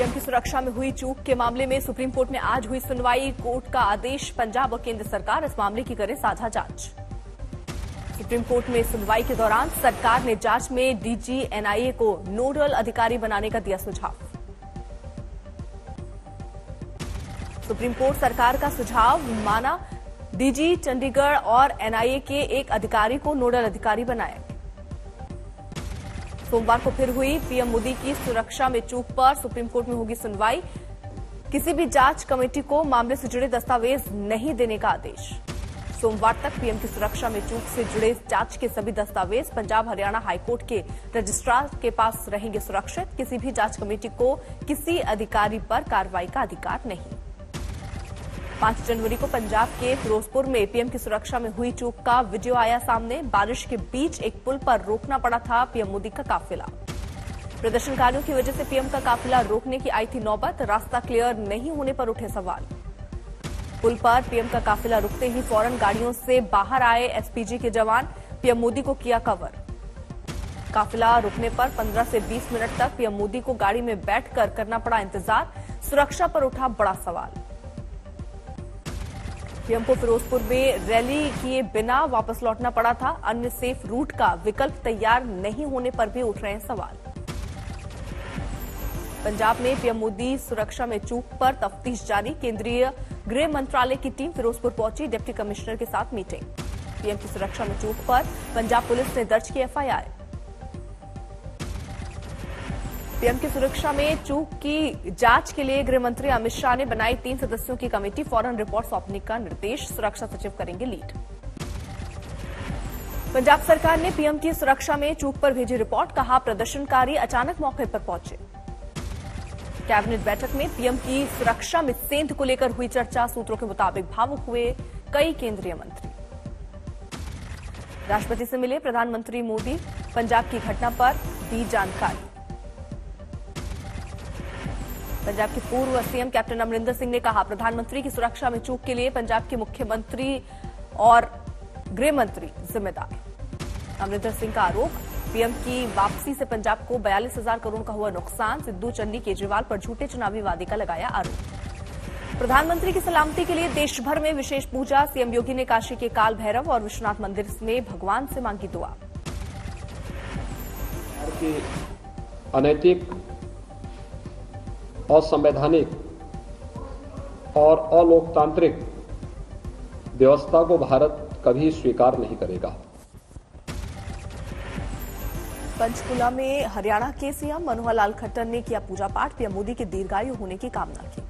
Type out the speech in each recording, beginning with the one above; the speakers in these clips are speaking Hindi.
पीएम की सुरक्षा में हुई चूक के मामले में सुप्रीम कोर्ट में आज हुई सुनवाई। कोर्ट का आदेश, पंजाब और केंद्र सरकार इस मामले की करे साझा जांच। सुप्रीम कोर्ट में सुनवाई के दौरान सरकार ने जांच में डीजी एनआईए को नोडल अधिकारी बनाने का दिया सुझाव। सुप्रीम कोर्ट सरकार का सुझाव माना, डीजी चंडीगढ़ और एनआईए के एक अधिकारी को नोडल अधिकारी बनाया। सोमवार को फिर हुई पीएम मोदी की सुरक्षा में चूक पर सुप्रीम कोर्ट में होगी सुनवाई। किसी भी जांच कमेटी को मामले से जुड़े दस्तावेज नहीं देने का आदेश। सोमवार तक पीएम की सुरक्षा में चूक से जुड़े जांच के सभी दस्तावेज पंजाब हरियाणा हाईकोर्ट के रजिस्ट्रार के पास रहेंगे सुरक्षित। किसी भी जांच कमेटी को किसी अधिकारी पर कार्रवाई का अधिकार नहीं। 5 जनवरी को पंजाब के फिरोजपुर में पीएम की सुरक्षा में हुई चूक का वीडियो आया सामने। बारिश के बीच एक पुल पर रोकना पड़ा था पीएम मोदी का काफिला। प्रदर्शनकारियों की वजह से पीएम का काफिला रोकने की आई थी नौबत। रास्ता क्लियर नहीं होने पर उठे सवाल। पुल पर पीएम का काफिला रुकते ही फौरन गाड़ियों से बाहर आए एसपीजी के जवान। पीएम मोदी को किया कवर। काफिला रुकने पर 15 से 20 मिनट तक पीएम मोदी को गाड़ी में बैठकर करना पड़ा इंतजार। सुरक्षा पर उठा बड़ा सवाल। पीएम को फिरोजपुर में रैली किए बिना वापस लौटना पड़ा था। अन्य सेफ रूट का विकल्प तैयार नहीं होने पर भी उठ रहे हैं सवाल। पंजाब में पीएम मोदी सुरक्षा में चूक पर तफ्तीश जारी। केंद्रीय गृह मंत्रालय की टीम फिरोजपुर पहुंची। डिप्टी कमिश्नर के साथ मीटिंग। पीएम की सुरक्षा में चूक पर पंजाब पुलिस ने दर्ज की एफआईआर। पीएम की सुरक्षा में चूक की जांच के लिए गृह मंत्री अमित शाह ने बनाई 3 सदस्यों की कमेटी। फौरन रिपोर्ट सौंपने का निर्देश। सुरक्षा सचिव करेंगे लीड। पंजाब सरकार ने पीएम की सुरक्षा में चूक पर भेजी रिपोर्ट। कहा, प्रदर्शनकारी अचानक मौके पर पहुंचे। कैबिनेट बैठक में पीएम की सुरक्षा में सेंध को लेकर हुई चर्चा। सूत्रों के मुताबिक भावुक हुए कई केंद्रीय मंत्री। राष्ट्रपति से मिले प्रधानमंत्री मोदी। पंजाब की घटना पर दी जानकारी। पंजाब के पूर्व सीएम कैप्टन अमरिंदर सिंह ने कहा, प्रधानमंत्री की सुरक्षा में चूक के लिए पंजाब के मुख्यमंत्री और गृह मंत्री जिम्मेदार। अमरिंदर सिंह का आरोप, पीएम की वापसी से पंजाब को 42,000 करोड़ का हुआ नुकसान। सिद्धू, चन्नी, केजरीवाल पर झूठे चुनावी वादे का लगाया आरोप। प्रधानमंत्री की सलामती के लिए देश भर में विशेष पूजा। सीएम योगी ने काशी के काल भैरव और विश्वनाथ मंदिर में भगवान से मांगी दुआ। अनैतिक, असंवैधानिक और अलोकतांत्रिक व्यवस्था को भारत कभी स्वीकार नहीं करेगा। पंचकुला में हरियाणा के सीएम मनोहर लाल खट्टर ने किया पूजा पाठ। पीएम मोदी के दीर्घायु होने की कामना की।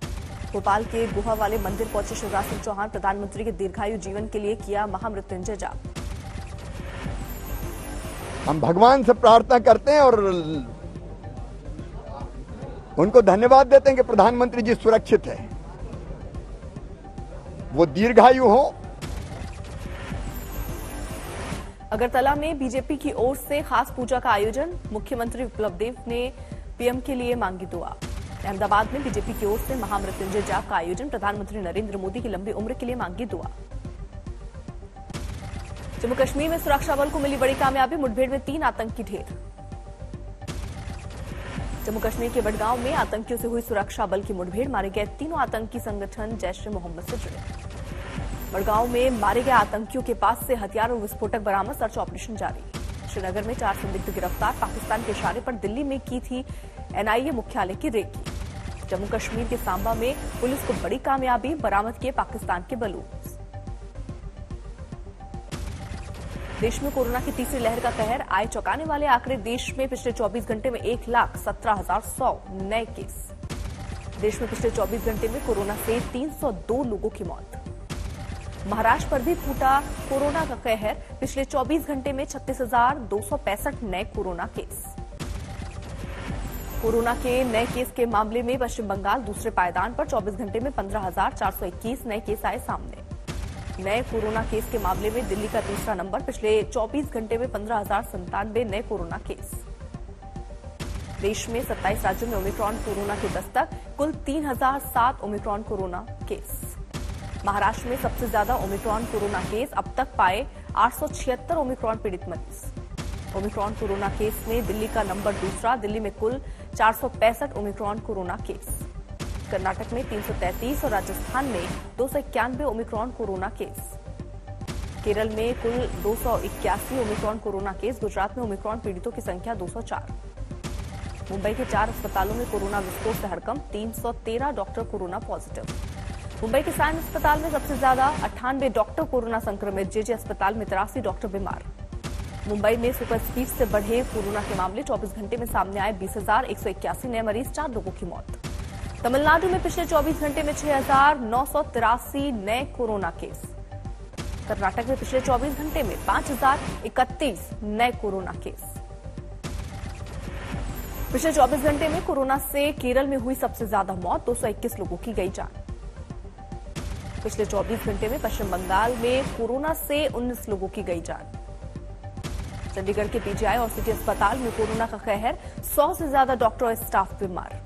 भोपाल के गुहा वाले मंदिर पहुंचे शिवराज सिंह चौहान। प्रधानमंत्री के दीर्घायु जीवन के लिए किया महामृत्युंजय जाप। हम भगवान से प्रार्थना करते हैं और उनको धन्यवाद देते हैं कि प्रधानमंत्री जी सुरक्षित है, वो दीर्घायु हो। अगरतला में बीजेपी की ओर से खास पूजा का आयोजन। मुख्यमंत्री विप्लव देव ने पीएम के लिए मांगी दुआ। अहमदाबाद में बीजेपी की ओर से महामृत्युंजय जाप का आयोजन। प्रधानमंत्री नरेंद्र मोदी की लंबी उम्र के लिए मांगी दुआ। जम्मू कश्मीर में सुरक्षा बल को मिली बड़ी कामयाबी। मुठभेड़ में 3 आतंकी ढेर। जम्मू कश्मीर के बडगांव में आतंकियों से हुई सुरक्षा बल की मुठभेड़। मारे गए तीनों आतंकी संगठन जैश ए मोहम्मद से जुड़े। बडगांव में मारे गए आतंकियों के पास से हथियार और विस्फोटक बरामद। सर्च ऑपरेशन जारी। श्रीनगर में 4 संदिग्ध गिरफ्तार। पाकिस्तान के इशारे पर दिल्ली में की थी एनआईए मुख्यालय की रेकी। जम्मू कश्मीर के सांबा में पुलिस को बड़ी कामयाबी। बरामद किए पाकिस्तान के बलून। देश में कोरोना की तीसरी लहर का कहर। आए चौंकाने वाले आंकड़े। देश में पिछले 24 घंटे में 1,17,100 नए केस। देश में पिछले 24 घंटे में कोरोना से 302 लोगों की मौत। महाराष्ट्र पर भी फूटा कोरोना का कहर। पिछले 24 घंटे में 36,265 नए कोरोना केस। कोरोना के नए केस के मामले में पश्चिम बंगाल दूसरे पायदान पर। 24 घंटे में 15,421 नए केस आए सामने। नए कोरोना केस के मामले में दिल्ली का तीसरा नंबर। पिछले 24 घंटे में 15,097 नए कोरोना केस। देश में 27 राज्यों में ओमिक्रॉन कोरोना की दस्तक। कुल 3,007 ओमिक्रॉन कोरोना केस। महाराष्ट्र में सबसे ज्यादा ओमिक्रॉन कोरोना केस अब तक पाए। 876 ओमिक्रॉन पीड़ित मरीज। ओमिक्रॉन कोरोना केस में दिल्ली का नंबर दूसरा। दिल्ली में कुल 465 ओमिक्रॉन कोरोना केस। कर्नाटक में 333 और राजस्थान में 291 ओमिक्रॉन कोरोना केस। केरल में कुल 281 ओमिक्रॉन कोरोना केस। गुजरात में ओमिक्रॉन पीड़ितों की संख्या 204। मुंबई के 4 अस्पतालों में कोरोना विस्फोट से हड़कंप। 313 डॉक्टर कोरोना पॉजिटिव। मुंबई के साइन अस्पताल में सबसे ज्यादा 98 डॉक्टर कोरोना संक्रमित। जेजे अस्पताल में 83 डॉक्टर बीमार। मुंबई में सुपर स्पीड से बढ़े कोरोना के मामले। 24 घंटे में सामने आए 20,181 नए मरीज, 4 लोगों की मौत। तमिलनाडु में पिछले 24 घंटे में 6,983 नए कोरोना केस। कर्नाटक में पिछले 24 घंटे में 5,031 नए कोरोना केस। पिछले 24 घंटे में कोरोना से केरल में हुई सबसे ज्यादा मौत, 221 लोगों की गई जान। पिछले 24 घंटे में पश्चिम बंगाल में कोरोना से 19 लोगों की गई जान। चंडीगढ़ के पीजीआई और सिटी अस्पताल में कोरोना का कहर, 100 से ज्यादा डॉक्टर और स्टाफ बीमार।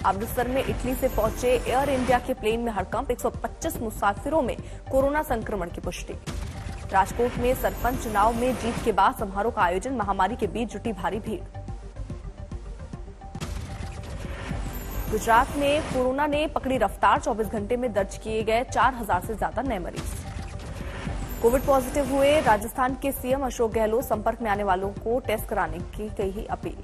अमृतसर में इटली से पहुंचे एयर इंडिया के प्लेन में हड़कंप, 125 मुसाफिरों में कोरोना संक्रमण की पुष्टि। राजकोट में सरपंच चुनाव में जीत के बाद समारोह का आयोजन, महामारी के बीच जुटी भारी भीड़। गुजरात में कोरोना ने पकड़ी रफ्तार, 24 घंटे में दर्ज किए गए 4,000 से ज्यादा नए मरीज। कोविड पॉजिटिव हुए राजस्थान के सीएम अशोक गहलोत, संपर्क में आने वालों को टेस्ट कराने की कही अपील।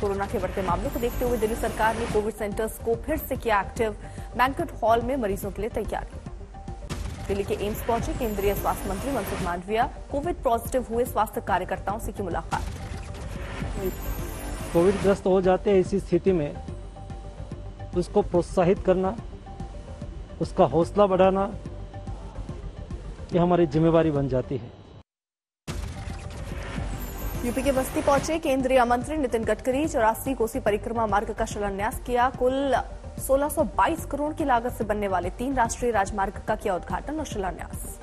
कोरोना के बढ़ते मामलों को देखते हुए दिल्ली सरकार ने कोविड सेंटर्स को फिर से किया एक्टिव। बैंक्वेट हॉल में मरीजों के लिए तैयारी। दिल्ली के एम्स पहुंचे केंद्रीय स्वास्थ्य मंत्री मनसुख मांडविया। कोविड पॉजिटिव हुए स्वास्थ्य कार्यकर्ताओं से की मुलाकात। कोविड ग्रस्त हो जाते हैं, ऐसी स्थिति में उसको प्रोत्साहित करना, उसका हौसला बढ़ाना, ये हमारी जिम्मेवारी बन जाती है। यूपी के बस्ती पहुंचे केंद्रीय मंत्री नितिन गडकरी। 84 कोसी परिक्रमा मार्ग का शिलान्यास किया। कुल 1622 करोड़ की लागत से बनने वाले 3 राष्ट्रीय राजमार्ग का किया उद्घाटन और शिलान्यास।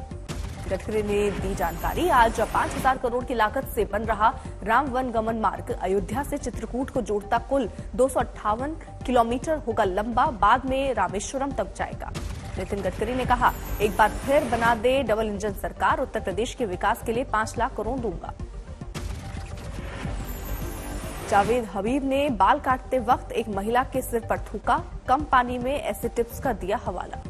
गडकरी ने दी जानकारी। आज 5,000 करोड़ की लागत से बन रहा राम वन गमन मार्ग अयोध्या से चित्रकूट को जोड़ता कुल 258 किलोमीटर होगा लंबा, बाद में रामेश्वरम तक जाएगा। नितिन गडकरी ने कहा, एक बार फिर बना दे डबल इंजन सरकार, उत्तर प्रदेश के विकास के लिए 5 लाख करोड़ दूंगा। जावेद हबीब ने बाल काटते वक्त एक महिला के सिर पर थूका, कम पानी में ऐसे टिप्स का दिया हवाला।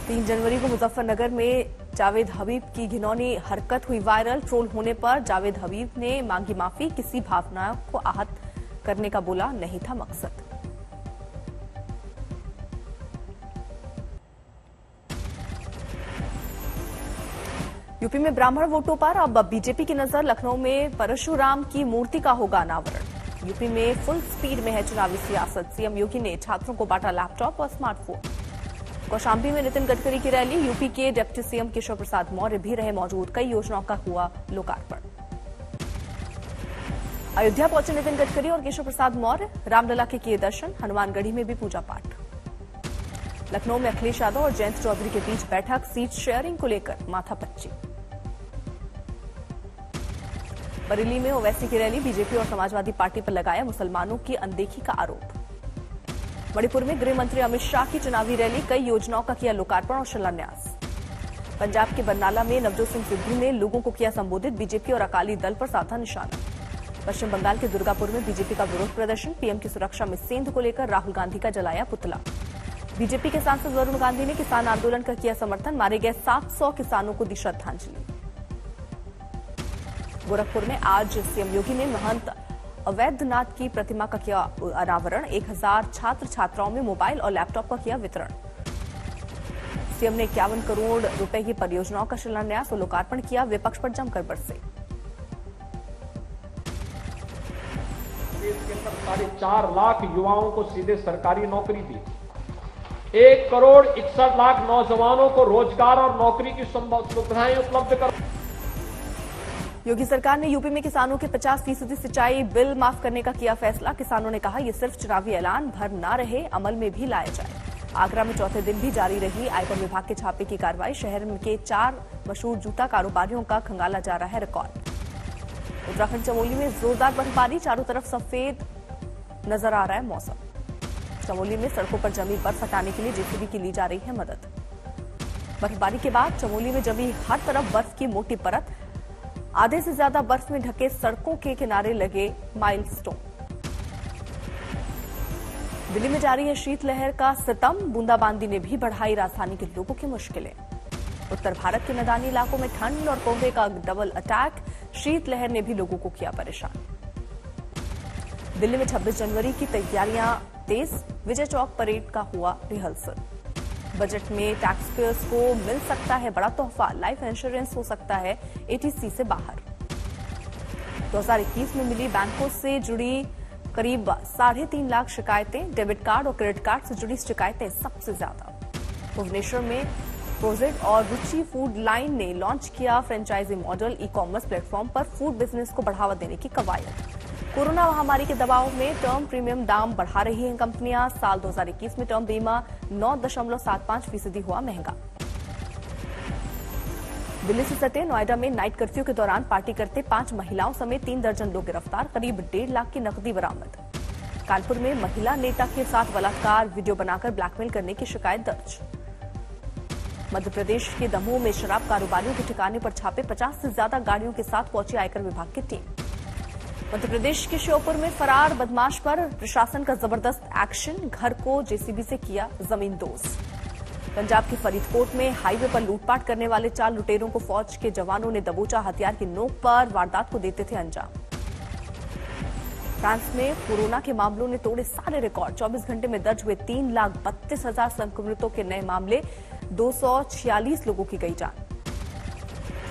तीन जनवरी को मुजफ्फरनगर में जावेद हबीब की घिनौनी हरकत हुई वायरल। ट्रोल होने पर जावेद हबीब ने मांगी माफी, किसी भावनाओं को आहत करने का बोला नहीं था मकसद। यूपी में ब्राह्मण वोटों पर अब बीजेपी की नजर। लखनऊ में परशुराम की मूर्ति का होगा अनावरण। यूपी में फुल स्पीड में है चुनावी सियासत। सीएम योगी ने छात्रों को बांटा लैपटॉप और स्मार्टफोन। कौशाम्बी में नितिन गडकरी की रैली। यूपी के डिप्टी सीएम केशव प्रसाद मौर्य भी रहे मौजूद। कई योजनाओं का हुआ लोकार्पण। अयोध्या पहुंचे नितिन गडकरी और केशव प्रसाद मौर्य। रामलला के किए दर्शन। हनुमानगढ़ी में भी पूजा पाठ। लखनऊ में अखिलेश यादव और जयंत चौधरी के बीच बैठक। सीट शेयरिंग को लेकर माथापच्ची। बरेली में ओवैसी की रैली। बीजेपी और समाजवादी पार्टी पर लगाया मुसलमानों की अनदेखी का आरोप। मणिपुर में गृह मंत्री अमित शाह की चुनावी रैली। कई योजनाओं का किया लोकार्पण और शिलान्यास। पंजाब के बरनाला में नवजोत सिंह सिद्धू ने लोगों को किया संबोधित। बीजेपी और अकाली दल पर साधा निशाना। पश्चिम बंगाल के दुर्गापुर में बीजेपी का विरोध प्रदर्शन। पीएम की सुरक्षा में सेंध को लेकर राहुल गांधी का जलाया पुतला। बीजेपी के सांसद वरुण गांधी ने किसान आंदोलन का किया समर्थन। मारे गए 700 किसानों को दी श्रद्धांजलि। गोरखपुर में आज सीएम योगी ने महंत अवैधनाथ की प्रतिमा का किया अनावरण। 1000 छात्र छात्राओं में मोबाइल और लैपटॉप का किया वितरण। सीएम ने 51 करोड़ रुपए की परियोजनाओं का शिलान्यास और लोकार्पण किया। विपक्ष पर जमकर बरसे। देश के 4.5 लाख युवाओं को सीधे सरकारी नौकरी दी। 1 करोड़ 61 लाख नौजवानों को रोजगार और नौकरी की सुविधाएं उपलब्ध कर। योगी सरकार ने यूपी में किसानों के 50% सिंचाई बिल माफ करने का किया फैसला। किसानों ने कहा, यह सिर्फ चुनावी ऐलान भर न रहे, अमल में भी लाया जाए। आगरा में चौथे दिन भी जारी रही आयकर विभाग के छापे की कार्रवाई। शहर के 4 मशहूर जूता कारोबारियों का खंगाला जा रहा है रिकॉर्ड। उत्तराखंड चमोली में जोरदार बर्फबारी। चारों तरफ सफेद नजर आ रहा है मौसम। चमोली में सड़कों पर जमी बर्फ हटाने के लिए जेसीबी की ली जा रही है मदद। बर्फबारी के बाद चमोली में जमी हर तरफ बर्फ की मोटी परत, आधे से ज्यादा बर्फ में ढके सड़कों के किनारे लगे माइलस्टोन। दिल्ली में जारी है शीतलहर का सितम, बूंदाबांदी ने भी बढ़ाई राजधानी के लोगों की मुश्किलें। उत्तर भारत के मैदानी इलाकों में ठंड और कोहरे का डबल अटैक, शीतलहर ने भी लोगों को किया परेशान। दिल्ली में 26 जनवरी की तैयारियां तेज, विजय चौक परेड का हुआ रिहर्सल। बजट में टैक्स पेयर्स को मिल सकता है बड़ा तोहफा, लाइफ इंश्योरेंस हो सकता है एटीसी से बाहर। 2021 में मिली बैंकों से जुड़ी करीब 3.5 लाख शिकायतें, डेबिट कार्ड और क्रेडिट कार्ड से जुड़ी शिकायतें सबसे ज्यादा। भुवनेश्वर में प्रोजेक्ट और रुचि फूड लाइन ने लॉन्च किया franchise model, e commerce platform पर फूड बिजनेस को बढ़ावा देने की कवायद। कोरोना महामारी के दबाव में टर्म प्रीमियम दाम बढ़ा रही हैं कंपनियां। साल 2021 में टर्म बीमा 9.75% हुआ महंगा। दिल्ली से सटे नोएडा में नाइट कर्फ्यू के दौरान पार्टी करते 5 महिलाओं समेत 3 दर्जन लोग गिरफ्तार, करीब 1.5 लाख की नकदी बरामद। कानपुर में महिला नेता के साथ बलात्कार, वीडियो बनाकर ब्लैकमेल करने की शिकायत दर्ज। मध्य प्रदेश के दमोह में शराब कारोबारियों के ठिकाने पर छापे, 50 से ज्यादा गाड़ियों के साथ पहुंची आयकर विभाग की टीम। मध्य प्रदेश के श्योपुर में फरार बदमाश पर प्रशासन का जबरदस्त एक्शन, घर को जेसीबी से किया जमींदोज। पंजाब के फरीदकोट में हाईवे पर लूटपाट करने वाले 4 लुटेरों को फौज के जवानों ने दबोचा, हथियार की नोक पर वारदात को देते थे अंजाम। फ्रांस में कोरोना के मामलों ने तोड़े सारे रिकॉर्ड, 24 घंटे में दर्ज हुए 3,32,000 संक्रमितों के नए मामले, 246 लोगों की गई जान।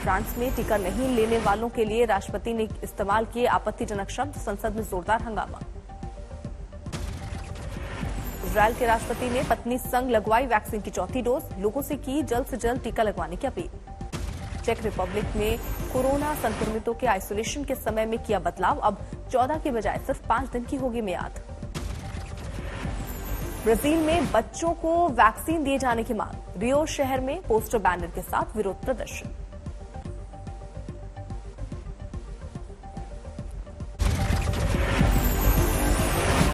फ्रांस में टीका नहीं लेने वालों के लिए राष्ट्रपति ने इस्तेमाल किए आपत्तिजनक शब्द, संसद में जोरदार हंगामा। इजरायल के राष्ट्रपति ने पत्नी संग लगवाई वैक्सीन की 4थी डोज, लोगों से की जल्द से जल्द टीका लगवाने की अपील। चेक रिपब्लिक में कोरोना संक्रमितों के आइसोलेशन के समय में किया बदलाव, अब 14 के बजाय सिर्फ 5 दिन की होगी मियाद। ब्राजील में बच्चों को वैक्सीन दिए जाने की मांग, रियो शहर में पोस्टर बैनर के साथ विरोध प्रदर्शन।